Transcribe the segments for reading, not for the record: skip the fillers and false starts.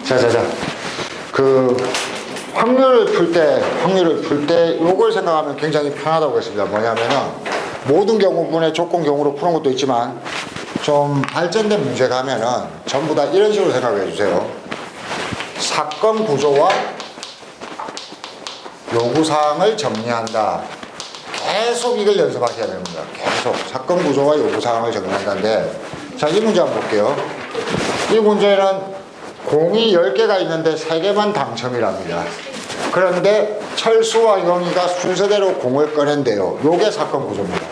자자자. 그 확률을 풀 때 요걸 생각하면 굉장히 편하다고 했습니다. 뭐냐면은 모든 경우분의 조건 경우로 푸는 것도 있지만 좀 발전된 문제가 하면은 전부 다 이런 식으로 생각해 주세요. 사건 구조와 요구사항을 정리한다. 계속 이걸 연습하셔야 됩니다. 계속 사건 구조와 요구사항을 정리한다는데, 자, 이 문제 한번 볼게요. 이 문제는 공이 10개가 있는데 3개만 당첨이랍니다. 그런데 철수와 영희가 순서대로 공을 꺼낸대요. 요게 사건 구조입니다.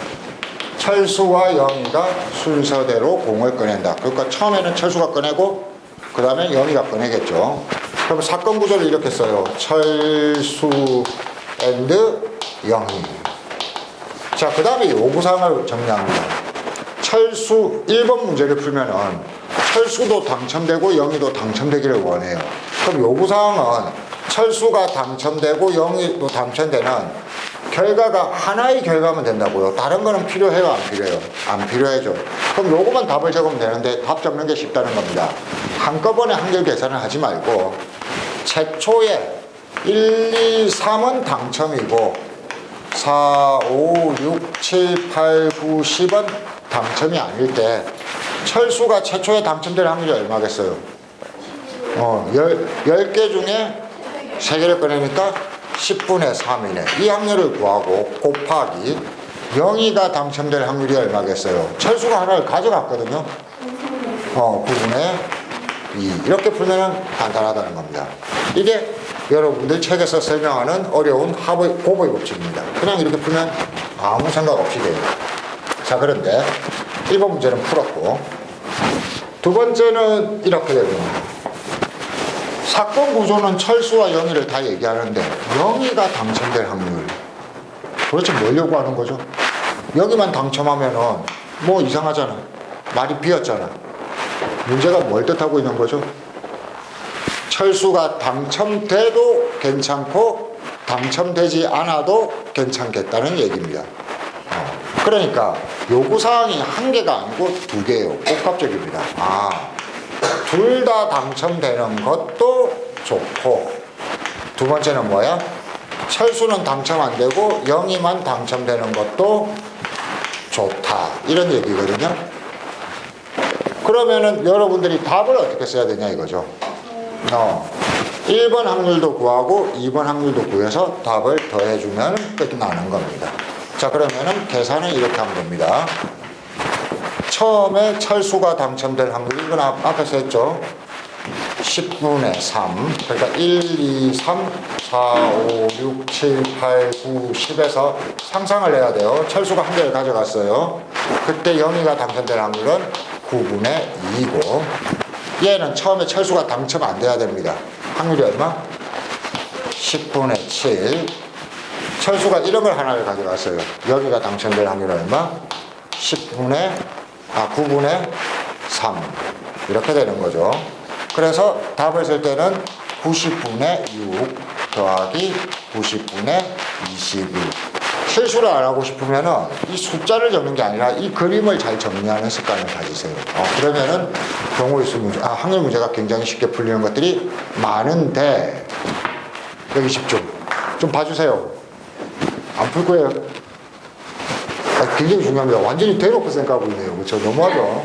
철수와 영희가 순서대로 공을 꺼낸다. 그러니까 처음에는 철수가 꺼내고 그 다음에 영희가 꺼내겠죠. 그럼 사건 구조를 이렇게 써요. 철수 앤드 영희. 자, 그 다음에 요구사항을 정리합니다. 철수 1번 문제를 풀면은 철수도 당첨되고 영희도 당첨되기를 원해요. 그럼 요구사항은 철수가 당첨되고 영희도 당첨되는 결과가 하나의 결과면 된다고요. 다른 거는 필요해요, 안 필요해요? 안 필요해죠. 그럼 요거만 답을 적으면 되는데 답 적는 게 쉽다는 겁니다. 한꺼번에 한결 계산을 하지 말고 최초에 1, 2, 3은 당첨이고 4, 5, 6, 7, 8, 9, 10은 당첨이 아닐 때 철수가 최초에 당첨될 확률이 얼마겠어요? 10개 중에 3개를 꺼내니까 10분의 3이네. 이 확률을 구하고 곱하기 영희가 당첨될 확률이 얼마겠어요? 철수가 하나를 가져갔거든요. 9분의 2. 이렇게 풀면 간단하다는 겁니다. 이게 여러분들 책에서 설명하는 어려운 곱의 법칙입니다. 그냥 이렇게 풀면 아무 생각 없이 돼요. 자, 그런데 1번 문제는 풀었고, 두 번째는 이렇게 됩니다. 사건 구조는 철수와 영희를 다 얘기하는데 영희가 당첨될 확률, 도대체 뭘 요구하는 거죠? 여기만 당첨하면은 뭐 이상하잖아. 말이 비었잖아. 문제가 뭘 뜻하고 있는 거죠? 철수가 당첨돼도 괜찮고 당첨되지 않아도 괜찮겠다는 얘기입니다. 그러니까 요구사항이 1개가 아니고 2개예요. 복합적입니다. 둘 다 당첨되는 것도 좋고, 두 번째는 뭐야? 철수는 당첨 안 되고 영희만 당첨되는 것도 좋다. 이런 얘기거든요. 그러면은 여러분들이 답을 어떻게 써야 되냐 이거죠. 1번 확률도 구하고 2번 확률도 구해서 답을 더해주면 끝나는 겁니다. 자, 그러면은 계산은 이렇게 하면 됩니다. 처음에 철수가 당첨될 확률, 이건 앞에서 했죠. 10분의 3. 그러니까 1, 2, 3, 4, 5, 6, 7, 8, 9, 10에서 상상을 해야 돼요. 철수가 1개를 가져갔어요. 그때 영희가 당첨될 확률은 9분의 2고, 얘는 처음에 철수가 당첨 안 돼야 됩니다. 확률이 얼마? 10분의 7. 철수가 이런 걸 하나를 가져갔어요. 여기가 당첨될 확률 얼마? 9분의 3. 이렇게 되는 거죠. 그래서 답을 쓸 때는 90분의 6 더하기 90분의 22. 실수를 안 하고 싶으면은 이 숫자를 적는 게 아니라 이 그림을 잘 정리하는 습관을 가지세요. 그러면은 경우일수 문제, 확률 문제가 굉장히 쉽게 풀리는 것들이 많은데, 여기 집중. 좀 봐주세요. 안 풀 거예요. 굉장히 중요합니다. 완전히 대놓고 생각하고 있네요. 그렇죠? 너무하죠?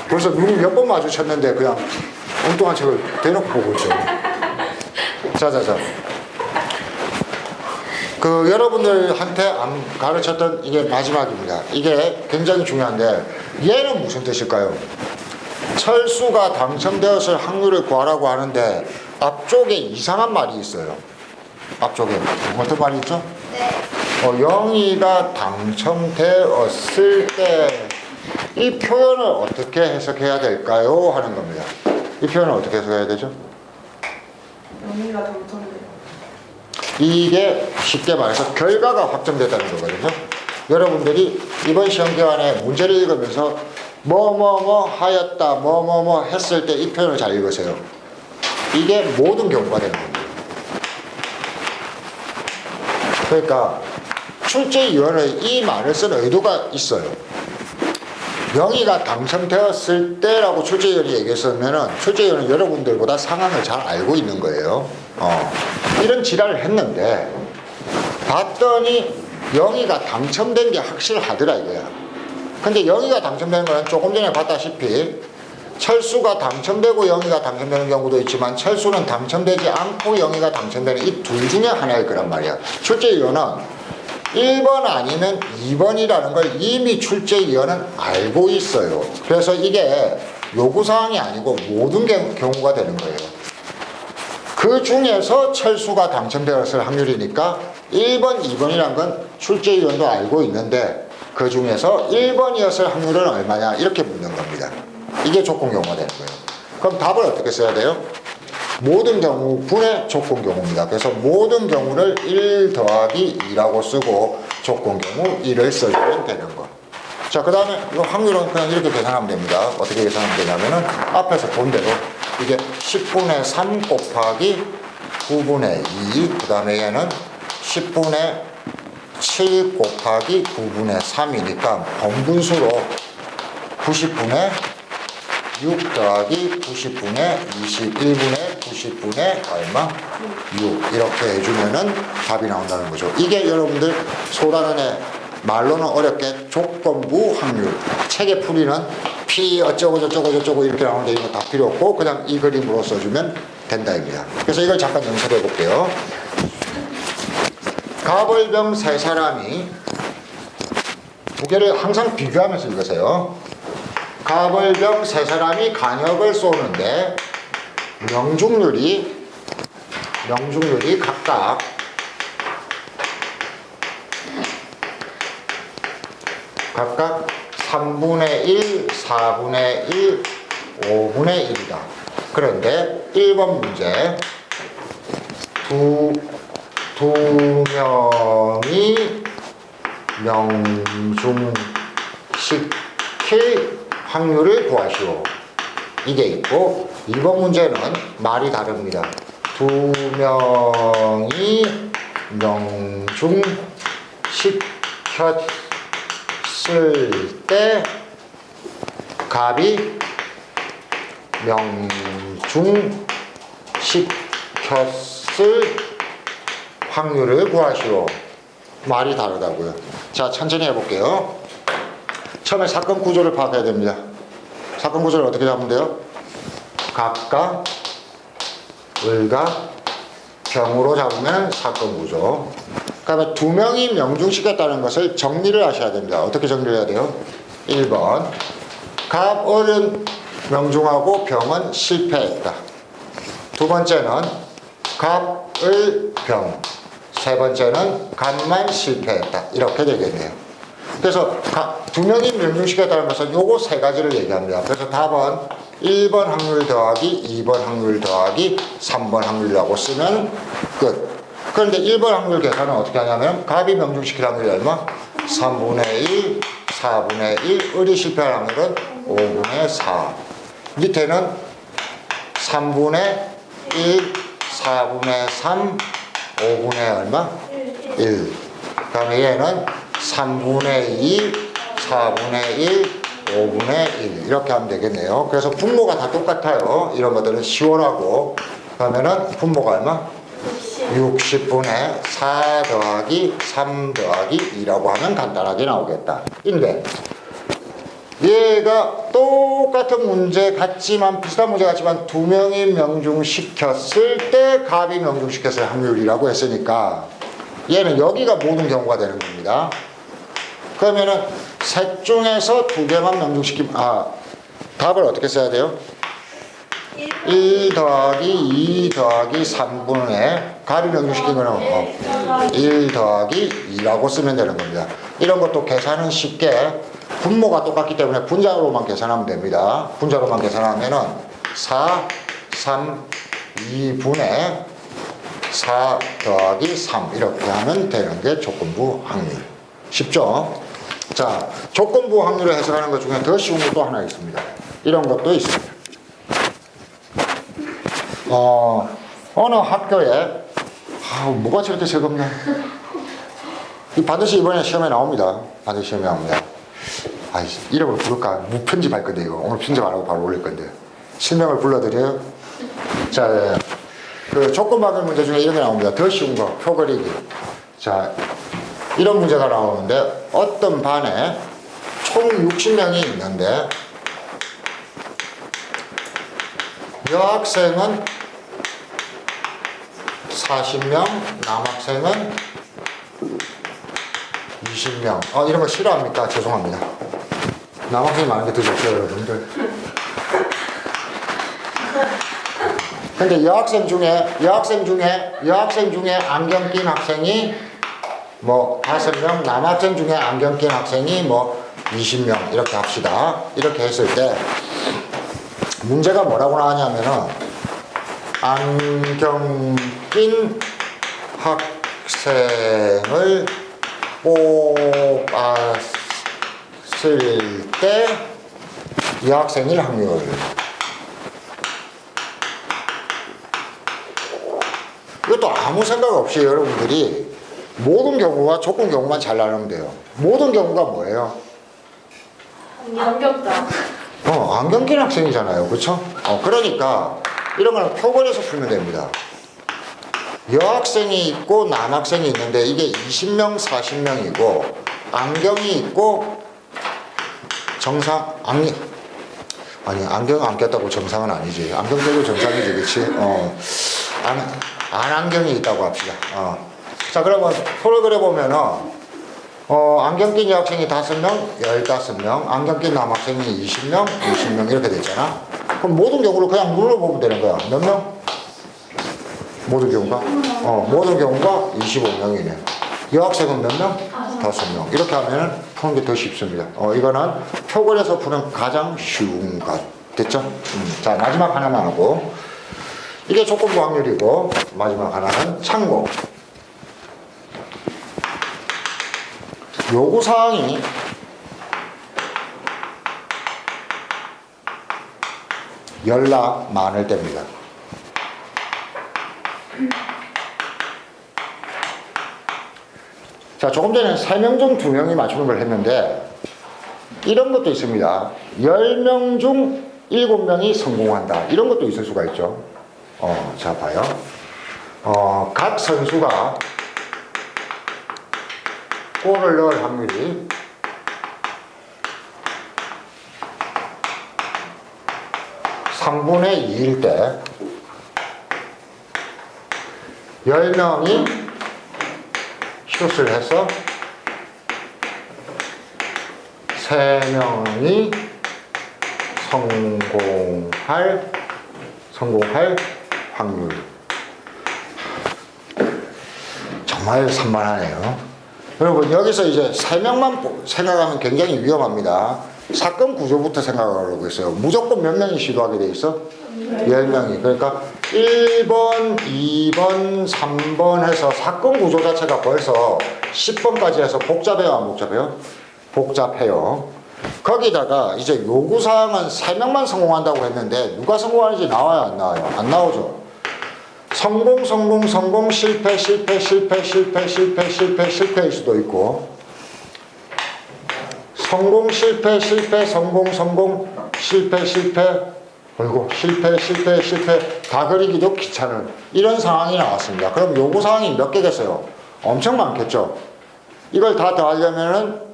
벌써 눈을 몇 번 마주쳤는데 그냥 엉뚱한 책을 대놓고 보고 있죠. 자자자. 여러분들한테 안 가르쳤던 이게 마지막입니다. 이게 굉장히 중요한데, 얘는 무슨 뜻일까요? 철수가 당첨되었을 확률을 구하라고 하는데 앞쪽에 이상한 말이 있어요. 앞쪽에 어떤 말이 있죠? 네. 영희가 당첨되었을 때 이 표현을 어떻게 해석해야 될까요? 하는 겁니다. 이 표현을 어떻게 해석해야 되죠? 영희가 당첨돼요. 이게 쉽게 말해서 결과가 확정됐다는 거거든요. 여러분들이 이번 시험 기간에 문제를 읽으면서 뭐뭐뭐 하였다, 뭐뭐뭐 했을 때 이 표현을 잘 읽으세요. 이게 모든 경우가 되는 겁니다. 그러니까 출제위원회 이 말을 쓴 의도가 있어요. 영희가 당첨되었을 때라고 출제위원이 얘기했으면은 출제위원은 여러분들보다 상황을 잘 알고 있는 거예요. 이런 지랄을 했는데 봤더니 영희가 당첨된 게 확실하더라 이거야. 근데 영희가 당첨되는 거는 조금 전에 봤다시피 철수가 당첨되고 영희가 당첨되는 경우도 있지만 철수는 당첨되지 않고 영희가 당첨되는 이 둘 중에 하나일 거란 말이야. 출제위원은 1번 아니면 2번이라는 걸 이미 출제위원은 알고 있어요. 그래서 이게 요구사항이 아니고 모든 경우가 되는 거예요. 그 중에서 철수가 당첨되었을 확률이니까 1번, 2번이란 건 출제위원도 알고 있는데 그 중에서 1번이었을 확률은 얼마냐 이렇게 묻는 겁니다. 이게 조건 경우가 되는 거예요. 그럼 답을 어떻게 써야 돼요? 모든 경우 분의 조건 경우입니다. 그래서 모든 경우를 1 더하기 2라고 쓰고 조건 경우 1을 써주면 되는 거. 자, 그 다음에 이 확률은 그냥 이렇게 계산하면 됩니다. 어떻게 계산하면 되냐면은 앞에서 본 대로 이게 10분의 3 곱하기 9분의 2, 그 다음에 얘는 10분의 7 곱하기 9분의 3이니까 번분수로 90분의 6 더하기 90분의 21분의 90분의 얼마? 6 이렇게 해주면은 답이 나온다는 거죠. 이게 여러분들 소단원의 말로는 어렵게 조건부 확률, 책의 풀이는 P 어쩌고 저쩌고 저쩌고 이렇게 나오는데 이거 다 필요 없고 그냥 이 그림으로 써주면 된다입니다. 그래서 이걸 잠깐 연습해 볼게요. 가벌병 세 사람이 두 개를 항상 비교하면서 읽으세요. 가벌병 세 사람이 간역을 쏘는데 명중률이 각각 3분의 1, 4분의 1, 5분의 1이다. 그런데 1번 문제 두 명이 명중시킬 확률을 구하시오. 이게 있고 2번 문제는 말이 다릅니다. 두 명이 명중시켰을 때 갑이 명중시켰을 확률을 구하시오. 말이 다르다고요. 자, 천천히 해볼게요. 처음에 사건 구조를 파악해야 됩니다. 사건 구조를 어떻게 잡으면 돼요? 갑과 을과 병으로 잡으면 사건 구조. 그다음에 두 명이 명중시켰다는 것을 정리를 하셔야 됩니다. 어떻게 정리를 해야 돼요? 1번 갑, 을은 명중하고 병은 실패했다. 두 번째는 갑, 을, 병. 세 번째는 갑만 실패했다. 이렇게 되겠네요. 그래서 두 명이 명중시켰다는 것은 요거 세 가지를 얘기합니다. 그래서 답은 1번 확률 더하기 2번 확률 더하기 3번 확률이라고 쓰면 끝. 그런데 1번 확률 계산은 어떻게 하냐면 갑이 명중시킬 확률이 얼마? 3분의 1, 4분의 1, 을이 실패할 확률은 5분의 4. 밑에는 3분의 1, 4분의 3, 5분의 얼마? 1. 그 다음에 얘는 3분의 2, 4분의 1, 5분의 1 이렇게 하면 되겠네요. 그래서 분모가 다 똑같아요. 이런 것들은 시원하고. 그러면은 분모가 얼마? 60분의 4 더하기 3 더하기 2라고 하면 간단하게 나오겠다. 인데 얘가 똑같은 문제 같지만 비슷한 문제 같지만 두 명이 명중시켰을 때 갑이 명중시켰을 확률이라고 했으니까 얘는 여기가 모든 경우가 되는 겁니다. 그러면은 셋 중에서 두 개만 명중시키면 답을 어떻게 써야 돼요? 1 더하기 2 더하기 3분의 갑이 명중시킨 거는 1 더하기 2라고 쓰면 되는 겁니다. 이런 것도 계산은 쉽게 분모가 똑같기 때문에 분자로만 계산하면 됩니다. 분자로만 계산하면은 4, 3, 2분의 4 더하기 3 이렇게 하면 되는 게 조건부 확률. 쉽죠? 자, 조건부 확률을 해석하는 것 중에 더 쉬운 것도 하나 있습니다. 이런 것도 있습니다. 어느 학교에 뭐가 저렇게 새겁냐? 반드시 이번에 시험에 나옵니다. 반드시 시험에 나옵니다. 아이씨, 이름을 부를까? 무편집할 건데, 이거. 오늘 편집 안 하고 바로 올릴 건데. 실명을 불러드려요? 자, 그 조건박을 문제 중에 이런 게 나옵니다. 더 쉬운 거, 표 그리기. 자, 이런 문제가 나오는데, 어떤 반에 총 60명이 있는데, 여학생은 40명, 남학생은 20명. 이런 거 싫어합니까? 죄송합니다. 남학생이 많은 게 더 좋죠, 여러분들. 근데 여학생 중에 안경 낀 학생이 뭐 5명, 남학생 중에 안경 낀 학생이 뭐 20명, 이렇게 합시다. 이렇게 했을 때, 문제가 뭐라고 나왔냐면은, 안경 낀 학생을 뽑았을 때 여학생일 확률. 이것도 아무 생각 없이 여러분들이 모든 경우와 조건 경우만 잘 나누면 돼요. 모든 경우가 뭐예요? 안경다. 안경 낀 학생이잖아요. 그렇죠? 그러니까 이런 거는 표본에서 풀면 됩니다. 여학생이 있고 남학생이 있는데 이게 20명, 40명이고 안경이 있고 안경 안 꼈다고 정상은 아니지. 안경 껴도 정상이지, 그렇지? 안경이 있다고 합시다. 자, 그러면 표를 그려보면은 안경 낀 여학생이 5명, 15명, 안경 낀 남학생이 20명, 20명 이렇게 됐잖아. 그럼 모든 경우를 그냥 눌러보면 되는 거야. 몇 명? 모든 경우가? 모든 경우가 25명이네. 여학생은 몇 명? 5명. 이렇게 하면 푸는 게 더 쉽습니다. 이거는 표본에서 푸는 가장 쉬운 것. 됐죠? 자, 마지막 하나만 하고. 이게 조건부 확률이고, 마지막 하나는 참고. 요구사항이 연락 많을 때입니다. 자, 조금 전에 3명 중 2명이 맞추는 걸 했는데 이런 것도 있습니다. 10명 중 7명이 성공한다. 이런 것도 있을 수가 있죠. 자, 봐요. 각 선수가 골을 넣을 확률이 3분의 2일 때 10명이 슛을 해서 3명이 성공할 확률. 정말 산만하네요. 여러분, 여기서 이제 3명만 생각하면 굉장히 위험합니다. 사건 구조부터 생각하려고 했어요. 무조건 몇 명이 시도하게 돼 있어? 10명이. 그러니까 1번, 2번, 3번 해서 사건 구조 자체가 벌써 10번까지 해서 복잡해요, 안 복잡해요? 복잡해요. 거기다가 이제 요구사항은 3명만 성공한다고 했는데 누가 성공하는지 나와요, 안 나와요? 안 나오죠. 성공, 실패, 실패일 수도 있고, 성공, 실패, 성공, 실패, 그리고 실패 다 그리기도 귀찮은 이런 상황이 나왔습니다. 그럼 요구사항이 몇 개겠어요? 엄청 많겠죠. 이걸 다 더하려면은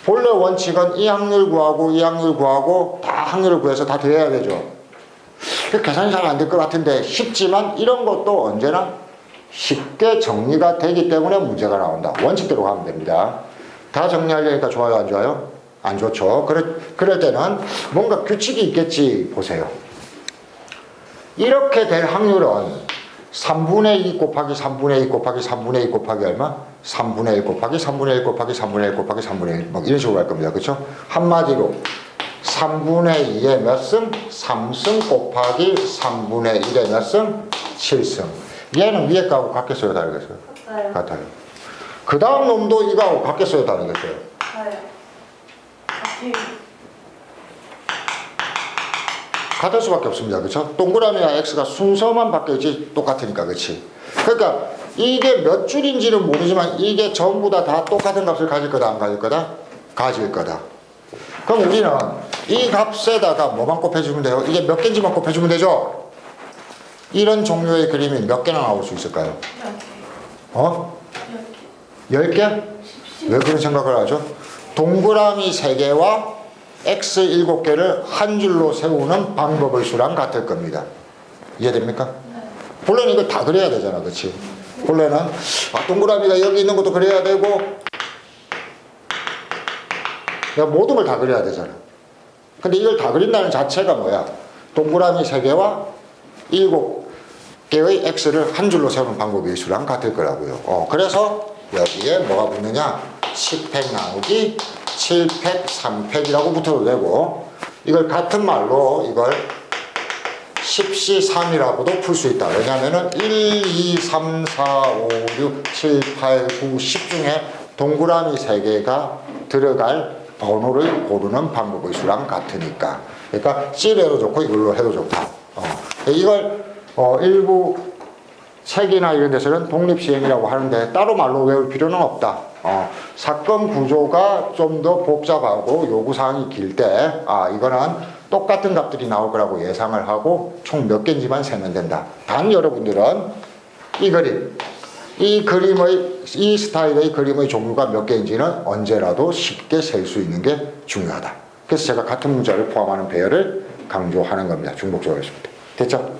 본래 원칙은 이 확률 구하고 다 확률을 구해서 다 더해야 되죠. 계산이 잘 안 될 것 같은데 쉽지만 이런 것도 언제나 쉽게 정리가 되기 때문에 문제가 나온다. 원칙대로 가면 됩니다. 다 정리하려니까 좋아요, 안 좋아요? 안 좋죠. 그럴 때는 뭔가 규칙이 있겠지 보세요. 이렇게 될 확률은 3분의 2 곱하기 3분의 2 곱하기 3분의 2 곱하기 얼마? 3분의 1 곱하기 3분의 1 곱하기 3분의 1 곱하기 3분의 1 뭐 이런 식으로 갈 겁니다. 그렇죠? 한마디로 3분의 2의 몇 승? 3승 곱하기 3분의 1의 몇 승? 7승. 얘는 위에 거하고 같겠어요, 다르겠어요? 같아요. 그 다음 놈도 이거하고 같겠어요, 다르겠어요? 같을 수밖에 없습니다. 그렇죠? 동그라미와 X가 순서만 바뀌었지 똑같으니까. 그렇지? 그러니까 이게 몇 줄인지는 모르지만 이게 전부 다 똑같은 값을 가질 거다, 안 가질 거다? 가질 거다. 그럼 우리는 이 값에다가 뭐만 곱해주면 돼요? 이게 몇 개인지만 곱해주면 되죠? 이런 종류의 그림이 몇 개나 나올 수 있을까요? 어? 10개? 왜 그런 생각을 하죠? 동그라미 3개와 X 7개를 한 줄로 세우는 방법의 수랑 같을 겁니다. 이해됩니까? 본래는 이걸 다 그려야 되잖아, 그치? 본래는 동그라미가 여기 있는 것도 그려야 되고 모든 걸 다 그려야 되잖아. 근데 이걸 다 그린다는 자체가 뭐야? 동그라미 3개와 7개의 X를 한 줄로 세우는 방법의 수랑 같을 거라고요. 그래서 여기에 뭐가 붙느냐? 10팩 나누기 7팩 3팩이라고 붙어도 되고, 이걸 같은 말로 이걸 10시 3이라고도 풀 수 있다. 왜냐하면은 1, 2, 3, 4, 5, 6, 7, 8, 9, 10 중에 동그라미 3개가 들어갈 번호를 고르는 방법의 수랑 같으니까. 그러니까 C로 해도 좋고 이걸로 해도 좋다. 이걸 일부 책이나 이런 데서는 독립시행이라고 하는데 따로 말로 외울 필요는 없다. 사건 구조가 좀 더 복잡하고 요구사항이 길 때 이거는 똑같은 값들이 나올 거라고 예상을 하고 총 몇 개인지만 세면 된다. 단 여러분들은 이 그림, 이 스타일의 그림의 종류가 몇 개인지는 언제라도 쉽게 셀 수 있는 게 중요하다. 그래서 제가 같은 문자를 포함하는 배열을 강조하는 겁니다. 중복적으로 했습니다. 됐죠?